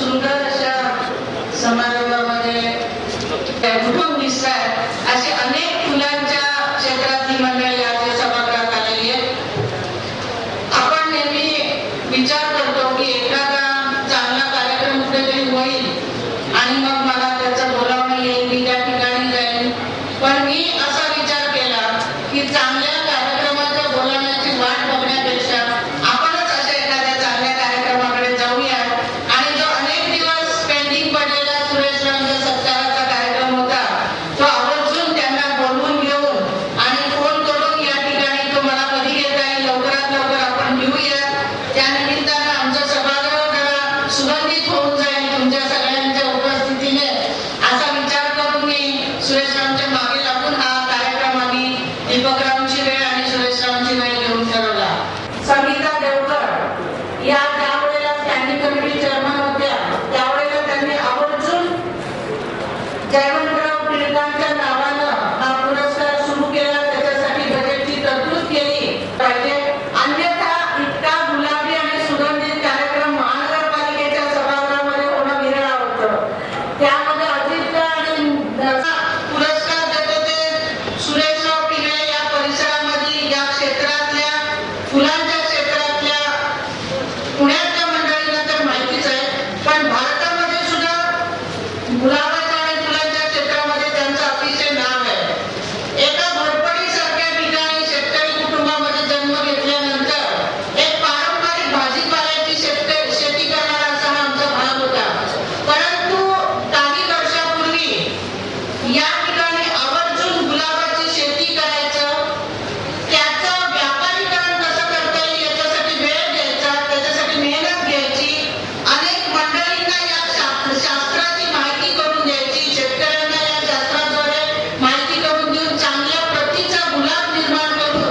सुंदर अशा समारंभामध्ये कुठून दिसतात असे अनेक फुलांच्या क्षेत्रातली मंडळी आज सभागृहात आलेली आहे. आपण नेहमी विचार करतो की एखादा चांगला कार्यक्रम कुठेतरी होईल आणि मग मला त्याचं बोलावणं येईल, मी त्या ठिकाणी जाईल. पण मी असा विचार केला की चांगल्या कार्यक्रमाच्या बोलावण्याची वाट बघण्यापेक्षा आपणच अशा एखाद्या चांगल्या कार्यक्रमाकडे जाऊया. आणि जो अनेक दिवस पेंडिंग पडलेला सुरेशरावांच्या सत्काराचा कार्यक्रम होता तो आवर्जून त्यांना बोलवून घेऊन आणि फोन करून या ठिकाणी तो मला कधी घेता येईल लवकरात लवकर आपण घेऊया. त्या निमित्तानं आमचं सभागृह जरा सुगंधित होऊन जाईल तुमच्या सगळ्यांच्या उपस्थितीने असा विचार करून मी सुरेशरावांच्या मागे लागून हा कार्यक्रम आम्ही दीपकरावांची वेळ आणि सुरेशरावांची वेळ घेऊन ठरवला. संगीता देवकर या त्यावेळेला स्टँडिंग कमिटी चेअरमन होत्या. त्यावेळेला त्यांनी आवर्जून जयवंतराव टिळकांच्या नावानं हा पुरस्कार सुरू केला. त्याच्यासाठी बजेटची तरतूद केली पाहिजे. अन्यथा इतका गुलाबी आणि सुगंधित कार्यक्रम महानगरपालिकेच्या सभागृहामध्ये होणं विरळ होतं. त्यामध्ये अधिक आणि पुरस्कार देतो ते सुरेशराव पिंगळे या परिसरामध्ये या क्षेत्रातल्या फुलांच्या क्षेत्रातल्या पुण्याच्या मंडळींना तर माहितीच आहे, पण भारतामध्ये सुद्धा गुलाबाच्या आणि फुलांच्या क्षेत्रामध्ये त्यांचं अतिशय नाव आहे. एका घोरपडीसारख्या ठिकाणी शेतकरी कुटुंबामध्ये जन्म घेतल्यानंतर एक पारंपरिक भाजीपाल्याची शेती करणारा असा हा आमचा भाग होता. परंतु काही वर्षापूर्वी या ठिकाणी आवर्जून गुलाबाची शेती करायचं, त्याचं व्यापारीकरण कसं करता येईल याच्यासाठी वेळ घ्यायचा, त्याच्यासाठी मेहनत घ्यायची, अनेक मंडळींना या शास्त्राची माहिती करून द्यायची, शेतकऱ्यांना या शास्त्राद्वारे माहिती करून देऊन चांगल्या प्रतीचा गुलाब निर्माण करून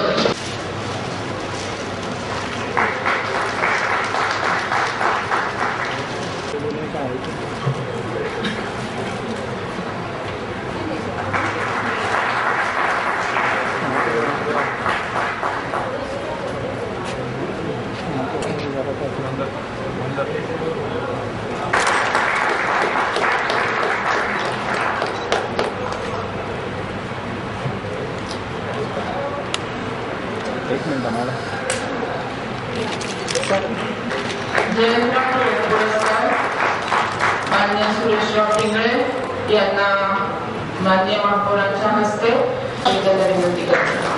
पुरस्कार माननीय सुरेशराव पिंगळे यांना माननीय महापौरांच्या हस्ते विनंती करतो.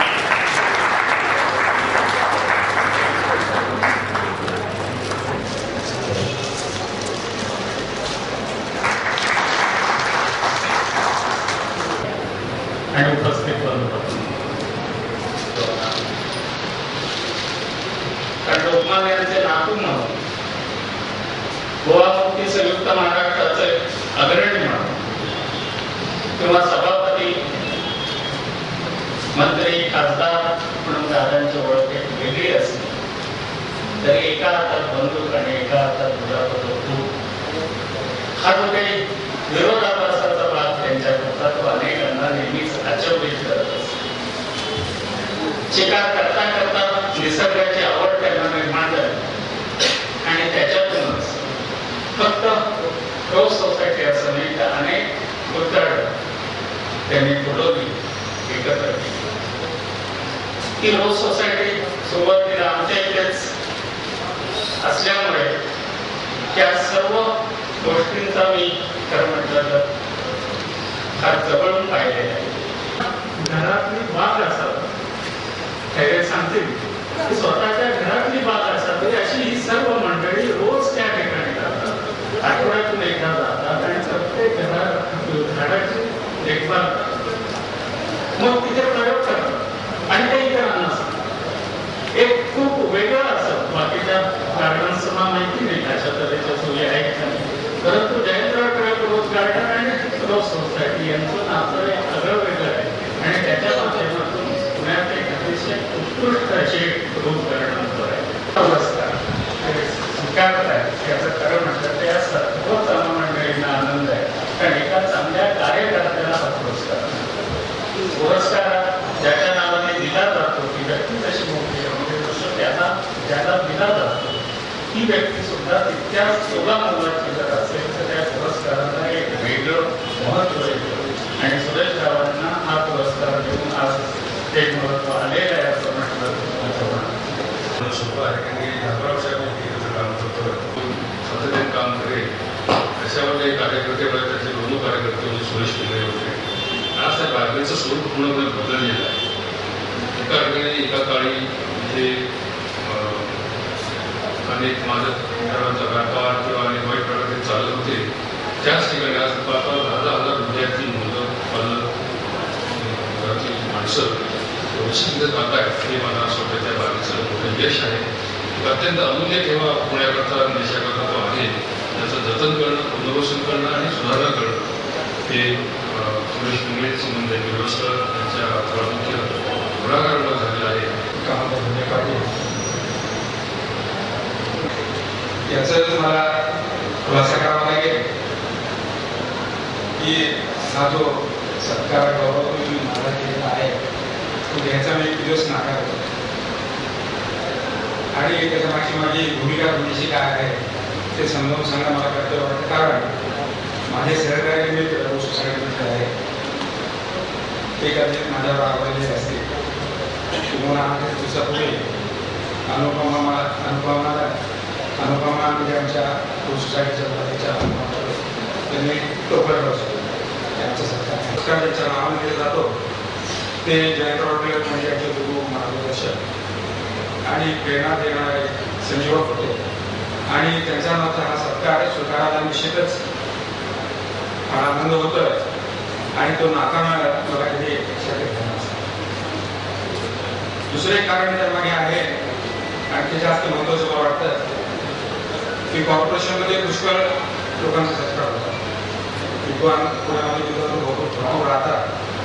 आणि उपस्थित लोकमान्य यांचे नातू म्हणून गोवामुक्ती संयुक्त महाराष्ट्राचे अग्रणी म्हणून किंवा सभापती मंत्री खासदार म्हणून दादांची ओळख एक वेगळी असते, तरी एका हातात बंदूक आणि एका हातात गुलाबाचा फूल हा जो काही विरोधाभासाचा भाग त्यांच्यात होता तो अनेकांना नेहमीच अचंबित करत असतो. शिकार करता करता निसर्गाची आवड त्यांना निर्माण झाली आणि त्याच्यातूनच फक्त रोज सोसायटी असं नाही तर अनेक उद्गार त्यांनी फुलवली, एकत्र केली. ती रोज सोसायटी सुरुवातीला आमच्या इथेच असल्यामुळे त्या सर्व गोष्टींचा मी खरं म्हटलं तर फार जवळून पाहिलेला आहे. घरातली बाग असावी, काही सांगतील की स्वतःच्या घरातली बाग असावी अशी ही सर्व मंडळी रोज त्या ठिकाणी जातात, आठवड्यातून एकदा जातात आणि प्रत्येक झाडाची देखभाल करतात. मग तिथे प्रयोग करतात आणि ते इतरांना सांगतात. एक खूप वेगळं असं बाकीच्या गार्डन्स मला माहिती नाही अशा तऱ्हेच्या सोयी आहेत का नाही, परंतु जयंतराव टिळक रोज गार्डन आणि रोज सोसायटी यांचं नातं एक सगळं वेगळं आहे आणि त्याच्या माध्यमातून पुण्यात एक अतिशय उत्कृष्ट अशी रोज गार्डन आहे स्वीकारत आहे. याचं खरं म्हटलं तर या सर्व मंडळींना आनंद आहे, कारण एका चांगल्या कार्यकर्त्याला हा पुरस्कार ज्याच्या नावाने दिला जातो ती व्यक्ती तशी मोठी म्हणजे जसं ज्याला दिला जातो ती व्यक्ती सुद्धा तितक्या सोबा मोलाची जर असेल महत्व येतं आणि सुरेश रावांना हा पुरस्कार देऊन आज एक महत्व आलेलं आहे असं म्हटलं सोपं आहे. कारण की 10 वर्षांनी काम करतो, सातत्याने काम करेल अशावर कार्यकर्ते त्याचे दोन कार्यकर्ते म्हणजे सुरेश पिंगळे होते. आज त्या बातमीचं स्वरूप पूर्णपणे बदललेलं आहे. एका ठिकाणी एका काळी म्हणजे अनेक माझा व्यापार किंवा अनेक वाईट प्रकारे चालत होते, त्याच ठिकाणी आज 10,000 विद्यार्थी मुलं पालक घरातील माणसं व्यवस्थित जात आहेत. हे मला असं वाटतं त्या बाबीचं मोठं यश आहे. अत्यंत अमूल्य ठेवा पुण्याकरता देशाकरता तो आहे. त्याचं जतन करणं, पुनर्वसन करणं आणि सुधारणा करणं हे सुरेश पिंगळे संबंध मिरवसकर यांच्या प्रामुख्य पुढाकारामुळे झालेलं आहे. याचाच मला खुलासा करावा लागेल की हा जो सत्कार गौरव तुम्ही मला केलेला आहे तो घ्यायचा मी एक दिवस नाकार होतो आणि त्याच्या मागची माझी भूमिका थोडीशी काय आहे ते समजावून सांगा मला कर्तव्य वाटतं. कारण माझे सहकारी मित्र सोसायटीमध्ये आहे ते कदाचित माझ्यावर आवडलेले असतील. तुम्हाला 8 दिवसापूर्वी अनुपमा म्हणजे आमच्या सोसायटीच्या त्यांनी टोपण त्यांचा सत्कार ज्यांच्या नावाने केला जातो ते जयंत पाटील म्हणजे आमचे गुरु मार्गदर्शक आणि प्रेरणा देणारे संजीवक होते आणि त्यांच्या नावाचा हा सत्कार स्वीकारायला निश्चितच फार आनंद होतोय आणि तो नाकारायला मला कधी शक्य झाला नसतं. दुसरे कारण त्यामागे आहे आणखी जास्त महत्वाचं मला वाटतं की कॉर्पोरेशनमध्ये पुष्कळ लोकांचा सत्कार होता. विद्वान पुण्यामध्ये विद्वान भरपूर राहतात.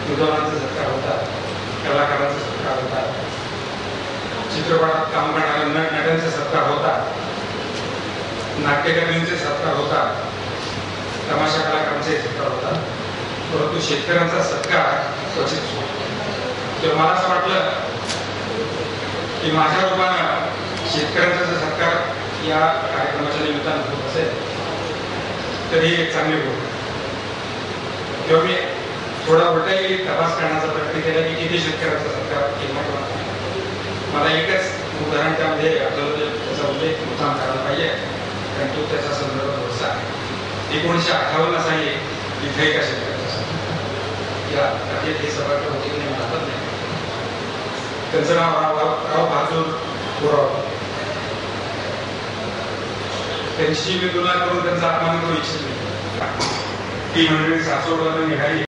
विद्वानांचा सत्कार होतात, कलाकारांचा सत्कार होतात, चित्रपटात काम करणाऱ्या नटांचे सत्कार होतात, नाट्यकर्मींचे सत्कार होतात, तमाशा कलाकारांचे सत्कार होतात. परंतु शेतकऱ्यांचा सत्कार क्वचित होतो. तेव्हा मला असं वाटलं की माझ्या रूपानं शेतकऱ्यांचा जर सत्कार या कार्यक्रमाच्या निमित्तानं होत असेल तर ही एक चांगली गोष्ट. तेव्हा मी थोडा उलटाही तपास करण्याचा प्रयत्न केला की किती शेतकऱ्यांचा सत्कार केला किंवा मला एकच उदाहरण त्यामध्ये आपल्याला त्याचा उल्लेख मुद्दाम करायला पाहिजे कारण तो त्याचा संदर्भ थोडासा आहे. 1958 साली इथे एका शेतकऱ्याचा या हे सभागृह होते की नाही मला आठवत नाही. त्यांचं नाव राव बहादूर बोराव. त्यांची मी तुलना करून त्यांचा अपमान करू इच्छित नाही. ती मंडळी सासवडवरून निघाली.